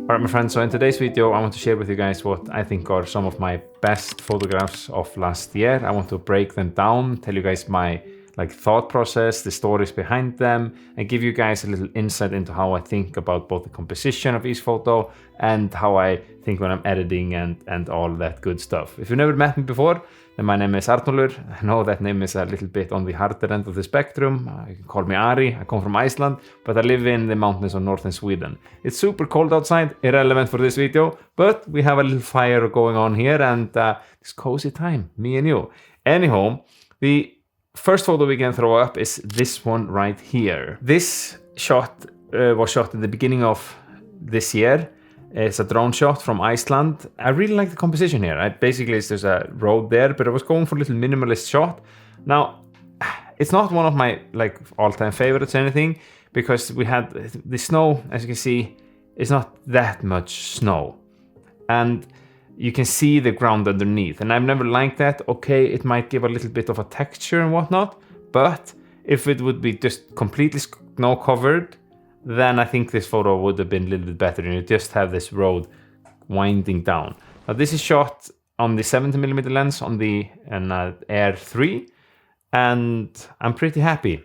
Alright my friends, so in today's video I want to share with you guys what I think are some of my best photographs of last year. I want to break them down, tell you guys my thought process, the stories behind them, and give you guys a little insight into how I think about both the composition of each photo and how I think when I'm editing and all that good stuff. If you've never met me before, then my name is Arnolfur. I know that name is a little bit on the harder end of the spectrum. You can call me Ari. I come from Iceland, but I live in the mountains of northern Sweden. It's super cold outside, irrelevant for this video, but we have a little fire going on here and it's cozy time, me and you. Anyhow, the first photo we can throw up is this one right here. This shot was shot in the beginning of this year. It's a drone shot from Iceland. I really like the composition here. Basically, there's a road there, but I was going for a little minimalist shot. Now, it's not one of my all-time favorites or anything, because we had the snow, as you can see, it's not that much snow. And you can see the ground underneath, and I've never liked that. Okay, it might give a little bit of a texture and whatnot, but if it would be just completely snow covered, then I think this photo would have been a little bit better, and you just have this road winding down. Now this is shot on the 70mm lens on the Air 3, and I'm pretty happy.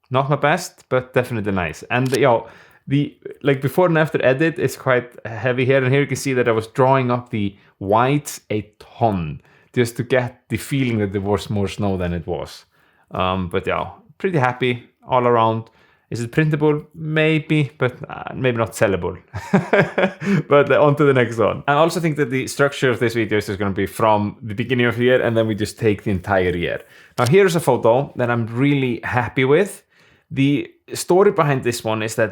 Not my best, but definitely nice. And the before and after edit is quite heavy here, and here you can see that I was drawing up the whites a ton just to get the feeling that there was more snow than it was. But yeah, pretty happy all around. Is it printable? Maybe, but maybe not sellable. But on to the next one. I also think that the structure of this video is just going to be from the beginning of the year, and then we just take the entire year. Now here's a photo that I'm really happy with. The story behind this one is that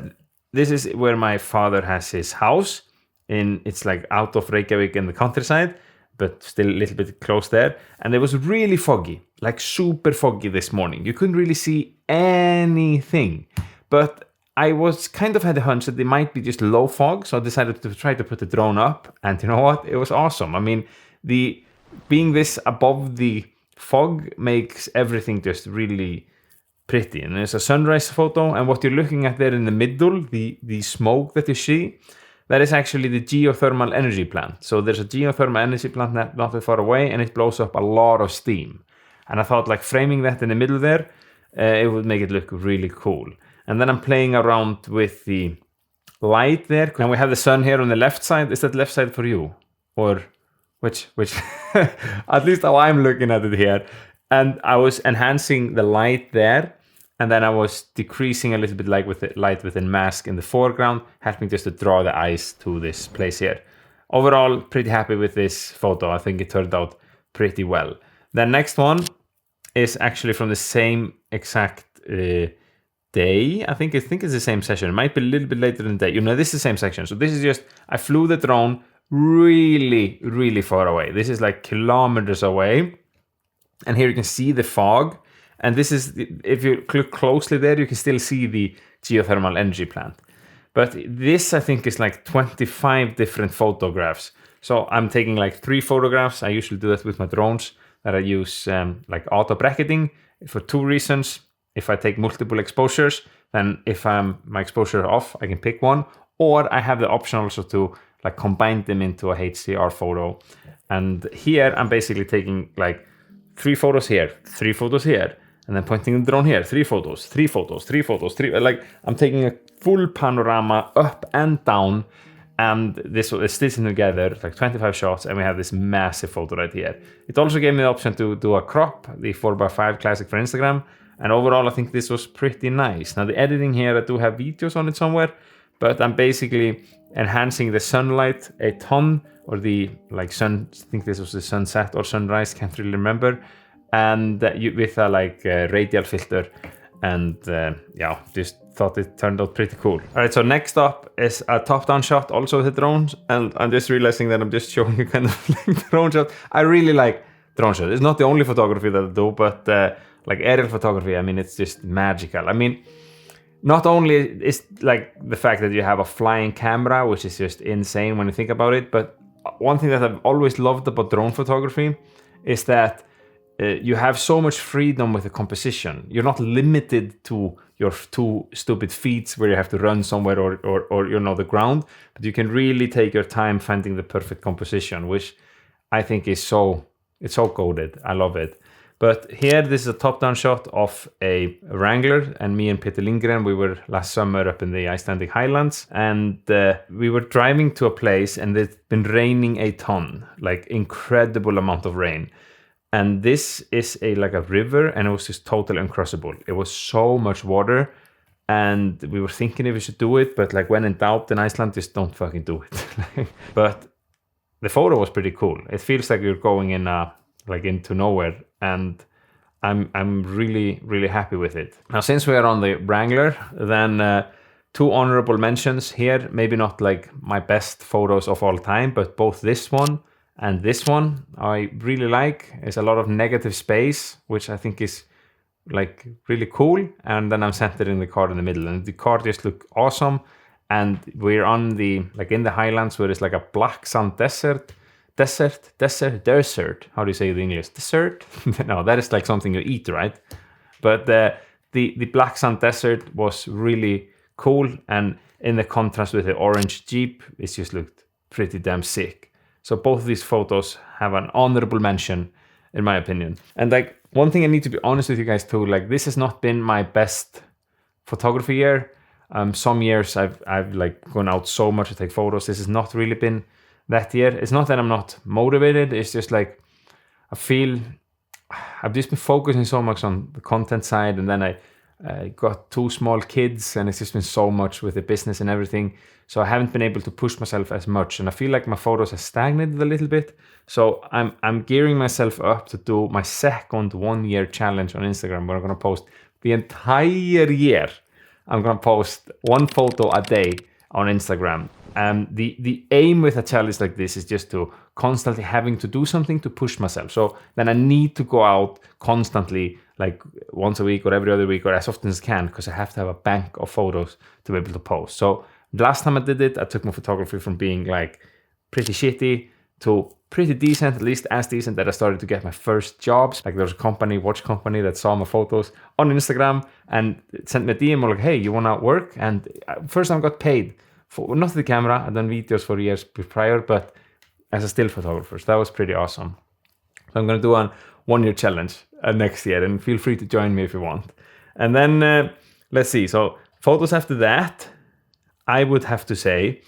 this is where my father has his house. It's out of Reykjavik in the countryside, but still a little bit close there. And it was really foggy, super foggy this morning. You couldn't really see anything. But I was kind of had a hunch that it might be just low fog, so I decided to try to put the drone up. And you know what? It was awesome. I mean, being this above the fog makes everything just really pretty. And there's a sunrise photo, and what you're looking at there in the middle, the smoke that you see, that is actually the geothermal energy plant. So there's a geothermal energy plant not that far away, and it blows up a lot of steam. And I thought framing that in the middle there, it would make it look really cool. And then I'm playing around with the light there. And we have the sun here on the left side. Is that left side for you? Or which? At least how I'm looking at it here. And I was enhancing the light there. And then I was decreasing a little bit with the light within mask in the foreground, helping just to draw the eyes to this place here. Overall, pretty happy with this photo. I think it turned out pretty well. The next one is actually from the same exact day. I think it's the same session. It might be a little bit later in the day. This is the same section. So this is just, I flew the drone really, really far away. This is kilometers away. And here you can see the fog. And this is, if you look closely there, you can still see the geothermal energy plant. But this, I think, is 25 different photographs. So I'm taking 3 photographs. I usually do that with my drones, that I use auto bracketing for 2 reasons. If I take multiple exposures, then if my exposure off, I can pick one. Or I have the option also to combine them into a HDR photo. And here I'm basically taking 3 photos here, 3 photos here, and then pointing the drone here, 3 photos, 3 photos, 3 photos, 3. I'm taking a full panorama up and down, and this is stitching together 25 shots, and we have this massive photo right here. It also gave me the option to do a crop, the 4x5 classic for Instagram, and overall I think this was pretty nice. Now the editing here, I do have videos on it somewhere, but I'm basically enhancing the sunlight a ton, or the sun, I think this was the sunset or sunrise, can't really remember, and with a radial filter, and just thought it turned out pretty cool. All right, so next up is a top-down shot, also with the drones, and I'm just realizing that I'm just showing you kind of drone shot. I really like drone shot. It's not the only photography that I do, but aerial photography, I mean, it's just magical. I mean, not only is the fact that you have a flying camera, which is just insane when you think about it, but one thing that I've always loved about drone photography is that you have so much freedom with the composition. You're not limited to your 2 stupid feet where you have to run somewhere or you know, the ground. But you can really take your time finding the perfect composition, which I think is it's so coded. I love it. But here, this is a top-down shot of a Wrangler, and me and Peter Lindgren, we were last summer up in the Icelandic Highlands, and we were driving to a place, and it's been raining a ton, like incredible amount of rain. And this is like a river, and it was just totally uncrossable. It was so much water, and we were thinking if we should do it, but like when in doubt in Iceland, just don't fucking do it. But the photo was pretty cool. It feels like you're going in like into nowhere, and I'm really, really happy with it. Now, since we are on the Wrangler, then 2 honorable mentions here. Maybe not like my best photos of all time, but both this one and this one I really like. There's a lot of negative space, which I think is like really cool. And then I'm centered in the car in the middle, and the car just look awesome. And we're on the, like in the Highlands, where it's like a black sand desert. How do you say it in English? Desert? No, that is like something you eat, right? But the black sand desert was really cool, and in the contrast with the orange Jeep, it just looked pretty damn sick. So both of these photos have an honorable mention, in my opinion. And like, one thing I need to be honest with you guys too, like, this has not been my best photography year. Some years I've like gone out so much to take photos. This has not really been that year. It's not that I'm not motivated. It's just like, I feel I've just been focusing so much on the content side, and then I got 2 small kids, and it's just been so much with the business and everything. So I haven't been able to push myself as much, and I feel like my photos have stagnated a little bit. So I'm gearing myself up to do my second 1-year challenge on Instagram, where I'm gonna post the entire year. I'm gonna post 1 photo a day on Instagram. The aim with a challenge like this is just to constantly having to do something to push myself. So then I need to go out constantly, like once a week or every other week, or as often as I can, because I have to have a bank of photos to be able to post. So last time I did it, I took my photography from being like pretty shitty to pretty decent, at least as decent that I started to get my first jobs. Like, there was a watch company that saw my photos on Instagram and sent me a DM like, hey, you wanna work? And first time I got paid for, not the camera. I've done videos for years prior, but as a still photographer. So that was pretty awesome. So I'm gonna do a 1-year challenge next year, and feel free to join me if you want. And then let's see. So photos after that, I would have to say,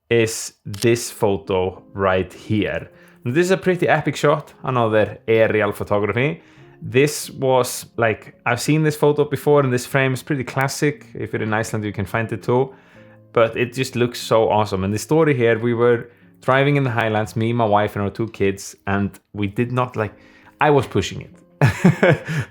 is this photo right here. This is a pretty epic shot, another aerial photography. This was like, I've seen this photo before, and this frame is pretty classic. If you're in Iceland, you can find it too. But it just looks so awesome. And the story here, we were driving in the Highlands, me, my wife, and our 2 kids, and we did not like, I was pushing it.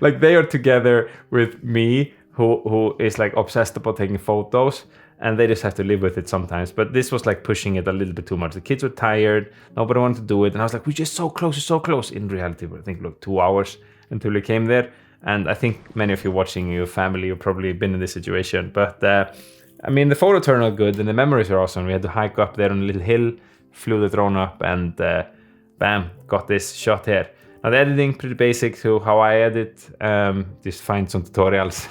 Like, they are together with me, who is like obsessed about taking photos, and they just have to live with it sometimes. But this was like pushing it a little bit too much. The kids were tired, nobody wanted to do it, and I was like, we're just so close, so close. In reality, I think, look, 2 hours until we came there. And I think many of you watching, your family, you've probably been in this situation. But I mean, the photo turned out good, and the memories are awesome. We had to hike up there on a little hill, flew the drone up, and bam, got this shot here. Now, the editing, pretty basic to how I edit. Just find some tutorials.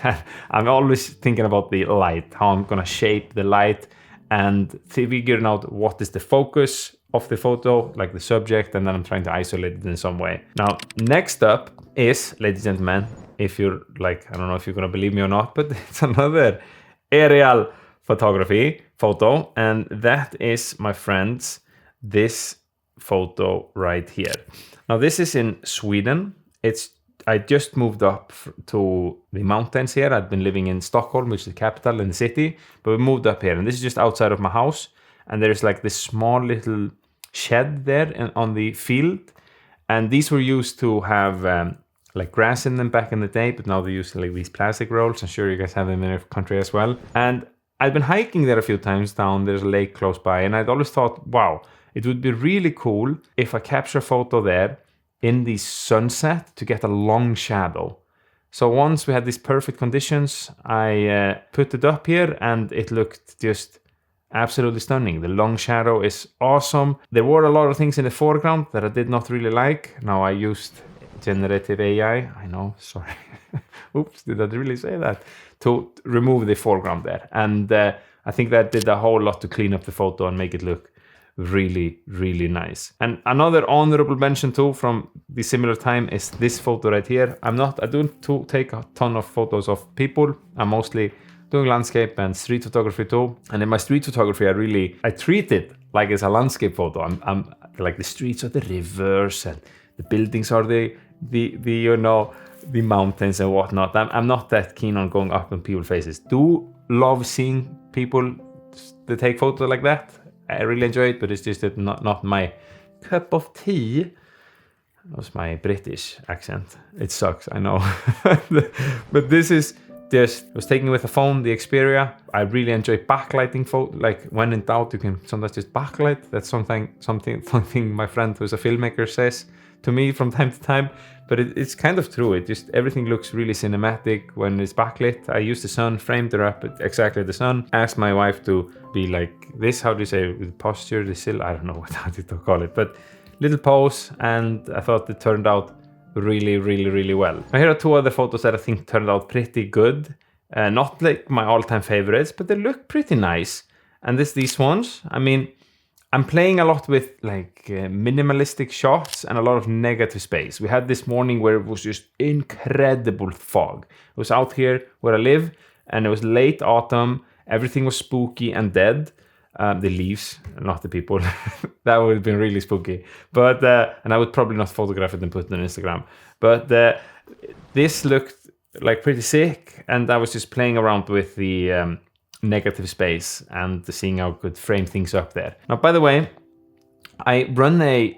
I'm always thinking about the light, how I'm gonna shape the light, and figuring out what is the focus of the photo, like the subject, and then I'm trying to isolate it in some way. Now, next up is, ladies and gentlemen, if you're like, I don't know if you're gonna believe me or not, but it's another aerial photography photo, and that is, my friends, this photo right here. Now, this is in Sweden. I just moved up to the mountains here. I've been living in Stockholm, which is the capital in the city, but we moved up here, and this is just outside of my house. And there's like this small little shed there on the field, and these were used to have like grass in them back in the day, but now they use like these plastic rolls. I'm sure you guys have them in your country as well. And I've been hiking there a few times down. There's a lake close by, and I'd always thought, wow, it would be really cool if I capture a photo there in the sunset to get a long shadow. So once we had these perfect conditions, I put it up here, and it looked just absolutely stunning. The long shadow is awesome. There were a lot of things in the foreground that I did not really like. Now, I used generative AI. I know, sorry. Oops, did I really say that? To remove the foreground there. And I think that did a whole lot to clean up the photo and make it look really, really nice. And another honorable mention too from the similar time is this photo right here. I don't take a ton of photos of people. I'm mostly doing landscape and street photography too. And in my street photography, I treat it like it's a landscape photo. I'm like the streets are the rivers and the buildings are the mountains and whatnot. I'm not that keen on going up on people's faces. Do love seeing people that take photos like that. I really enjoy it, but it's just not my cup of tea. That was my British accent. It sucks, I know. But this is just, I was taking with a phone, the Xperia. I really enjoy backlighting photo. Like when in doubt, you can sometimes just backlight. That's something my friend who's a filmmaker says to me from time to time. But it's kind of true. It just, everything looks really cinematic when it's backlit. I used the sun, framed her up at exactly the sun. Asked my wife to be like this, how do you say, the posture, the still, I don't know how to call it, but little pose, and I thought it turned out really, really, really well. Now here are two other photos that I think turned out pretty good. Not like my all-time favorites, but they look pretty nice. And these ones, I mean, I'm playing a lot with like minimalistic shots and a lot of negative space. We had this morning where it was just incredible fog. It was out here where I live and it was late autumn. Everything was spooky and dead. The leaves, not the people. That would have been really spooky. But and I would probably not photograph it and put it on Instagram. But this looked like pretty sick, and I was just playing around with the negative space and seeing how I could frame things up there. Now, by the way, I run a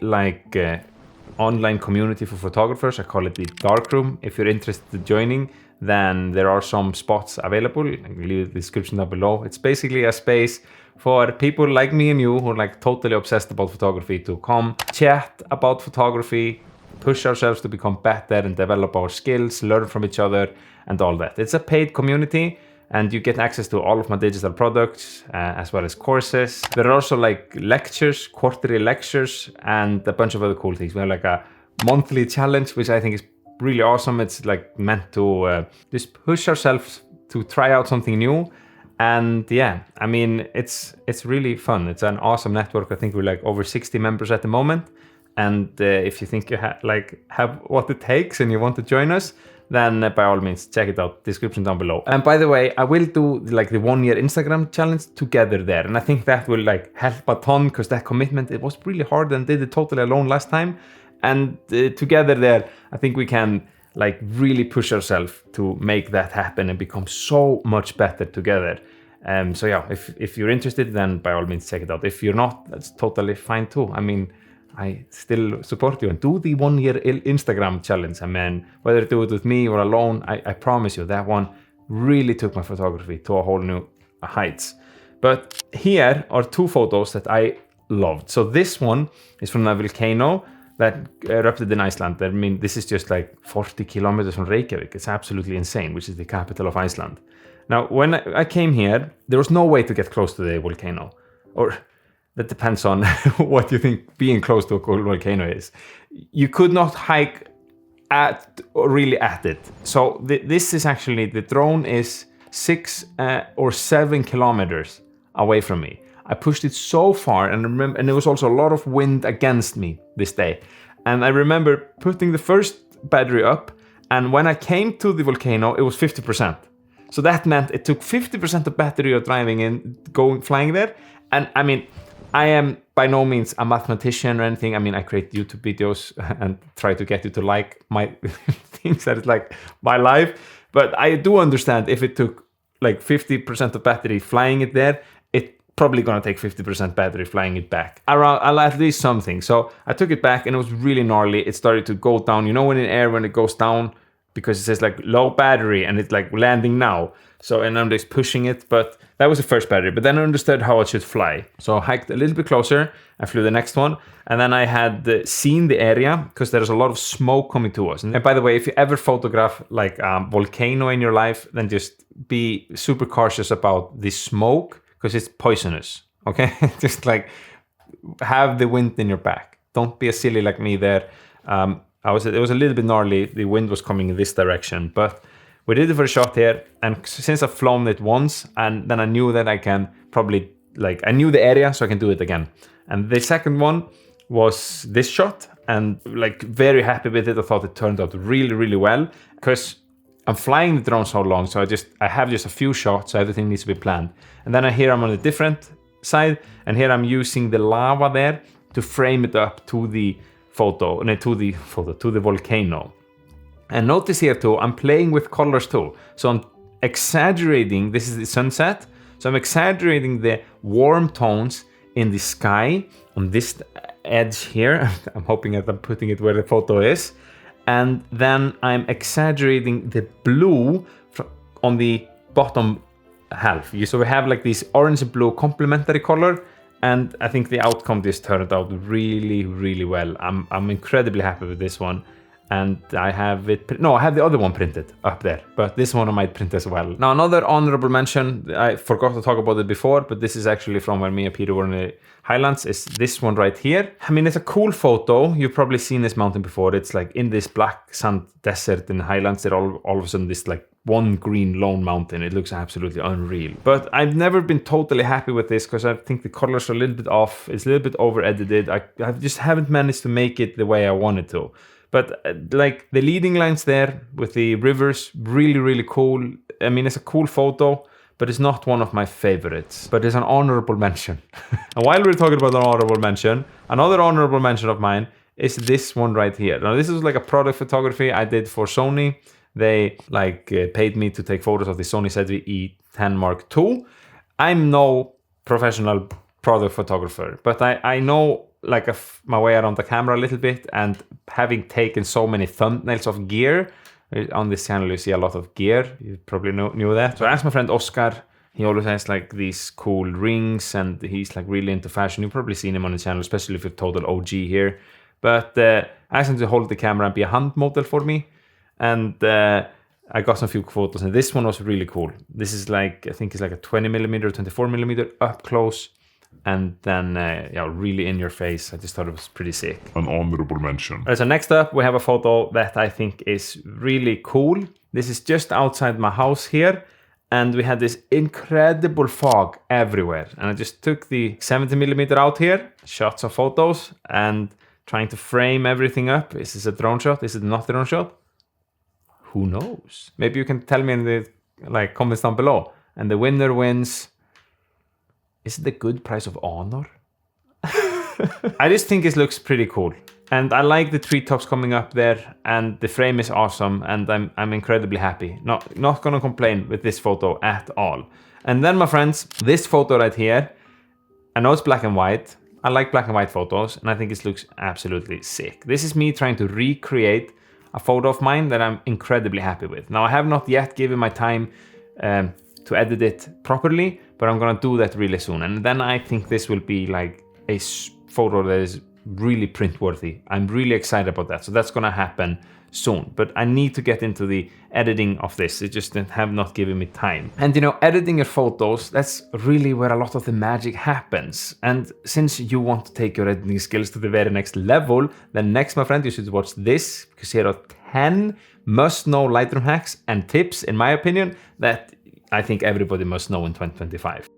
online community for photographers. I call it the Darkroom. If you're interested in joining, then there are some spots available. I can leave the description down below. It's basically a space for people like me and you who are like totally obsessed about photography to come chat about photography, push ourselves to become better and develop our skills, learn from each other and all that. It's a paid community and you get access to all of my digital products as well as courses. There are also like lectures, quarterly lectures, and a bunch of other cool things. We have like a monthly challenge, which I think is really awesome. It's like meant to just push ourselves to try out something new. And yeah, I mean, it's really fun. It's an awesome network. I think we're like over 60 members at the moment. And if you think you have what it takes and you want to join us, then by all means, check it out. Description down below. And by the way, I will do like the 1 year Instagram challenge together there. And I think that will like help a ton because that commitment, it was really hard and did it totally alone last time. And together there, I think we can like really push ourselves to make that happen and become so much better together. So yeah, if you're interested, then by all means check it out. If you're not, that's totally fine too. I mean, I still support you and do the 1 year Instagram challenge. I mean, whether you do it with me or alone, I promise you that one really took my photography to a whole new heights. But here are two photos that I loved. So this one is from a volcano that erupted in Iceland. I mean, this is just like 40 kilometers from Reykjavik. It's absolutely insane, which is the capital of Iceland. Now, when I came here, there was no way to get close to the volcano. Or that depends on what you think being close to a cool volcano is. You could not hike at it. So this is actually, the drone is 6 or 7 kilometers away from me. I pushed it so far and there was also a lot of wind against me this day. And I remember putting the first battery up, and when I came to the volcano, it was 50%. So that meant it took 50% of battery of driving in, flying there. And I mean, I am by no means a mathematician or anything. I mean, I create YouTube videos and try to get you to like my things that is like my life. But I do understand if it took like 50% of battery flying it there, probably gonna take 50% battery flying it back. Around at least something. So I took it back and it was really gnarly. It started to go down. You know when in air, when it goes down, because it says like low battery and it's like landing now. So, and I'm just pushing it, but that was the first battery. But then I understood how it should fly. So I hiked a little bit closer. I flew the next one. And then I had seen the area because there's a lot of smoke coming to us. And by the way, if you ever photograph like a volcano in your life, then just be super cautious about the smoke, because it's poisonous, okay? Just like have the wind in your back. Don't be a silly like me there. It was a little bit gnarly. The wind was coming in this direction, but we did the first shot here. And since I've flown it once, and then I knew that I can probably, like, I knew the area, so I can do it again. And the second one was this shot, and like very happy with it. I thought it turned out really, really well, because I'm flying the drone so long, so I have just a few shots, so everything needs to be planned. And then here I'm on a different side, and here I'm using the lava there to frame it up to the to the volcano. And notice here too, I'm playing with colors too. So I'm exaggerating, this is the sunset, so I'm exaggerating the warm tones in the sky on this edge here. I'm hoping that I'm putting it where the photo is. And then I'm exaggerating the blue on the bottom half. So we have like this orange and blue complementary color, and I think the outcome this turned out really, really well. I'm incredibly happy with this one. And I have it, no, I have the other one printed up there, but this one I might print as well. Now, another honorable mention, I forgot to talk about it before, but this is actually from when me and Peter were in the Highlands, is this one right here. I mean, it's a cool photo. You've probably seen this mountain before. It's like in this black sand desert in the Highlands, there all of a sudden this like one green lone mountain. It looks absolutely unreal. But I've never been totally happy with this because I think the colors are a little bit off. It's a little bit over edited. I just haven't managed to make it the way I wanted to. But like the leading lines there with the rivers, really, really cool. I mean, it's a cool photo, but it's not one of my favorites. But it's an honorable mention. And while we're talking about an honorable mention, another honorable mention of mine is this one right here. Now, this is like a product photography I did for Sony. They paid me to take photos of the Sony ZV-E10 Mark II. I'm no professional product photographer, but I know like my way around the camera a little bit, and having taken so many thumbnails of gear on this channel, you see a lot of gear. You probably knew that. So I asked my friend Oscar. He always has like these cool rings, and he's like really into fashion. You've probably seen him on the channel, especially if you're total OG here. But I asked him to hold the camera and be a hand model for me, and I got some few photos, and this one was really cool. This is like, I think it's like a 20mm, 24mm up close. And then, really in your face. I just thought it was pretty sick. An honorable mention. So next up, we have a photo that I think is really cool. This is just outside my house here. And we had this incredible fog everywhere. And I just took the 70mm out here, shot some photos, and trying to frame everything up. Is this a drone shot? Is it not a drone shot? Who knows? Maybe you can tell me in the comments down below. And the winner wins. Is it a good price of honor? I just think it looks pretty cool. And I like the treetops coming up there, and the frame is awesome, and I'm incredibly happy. Not gonna complain with this photo at all. And then, my friends, this photo right here, I know it's black and white. I like black and white photos, and I think it looks absolutely sick. This is me trying to recreate a photo of mine that I'm incredibly happy with. Now, I have not yet given my time to edit it properly, but I'm gonna do that really soon. And then I think this will be like a photo that is really print worthy. I'm really excited about that. So that's gonna happen soon. But I need to get into the editing of this. It just have not given me time. And you know, editing your photos, that's really where a lot of the magic happens. And since you want to take your editing skills to the very next level, then next, my friend, you should watch this, because here are 10 must-know Lightroom hacks and tips, in my opinion, that I think everybody must know in 2025.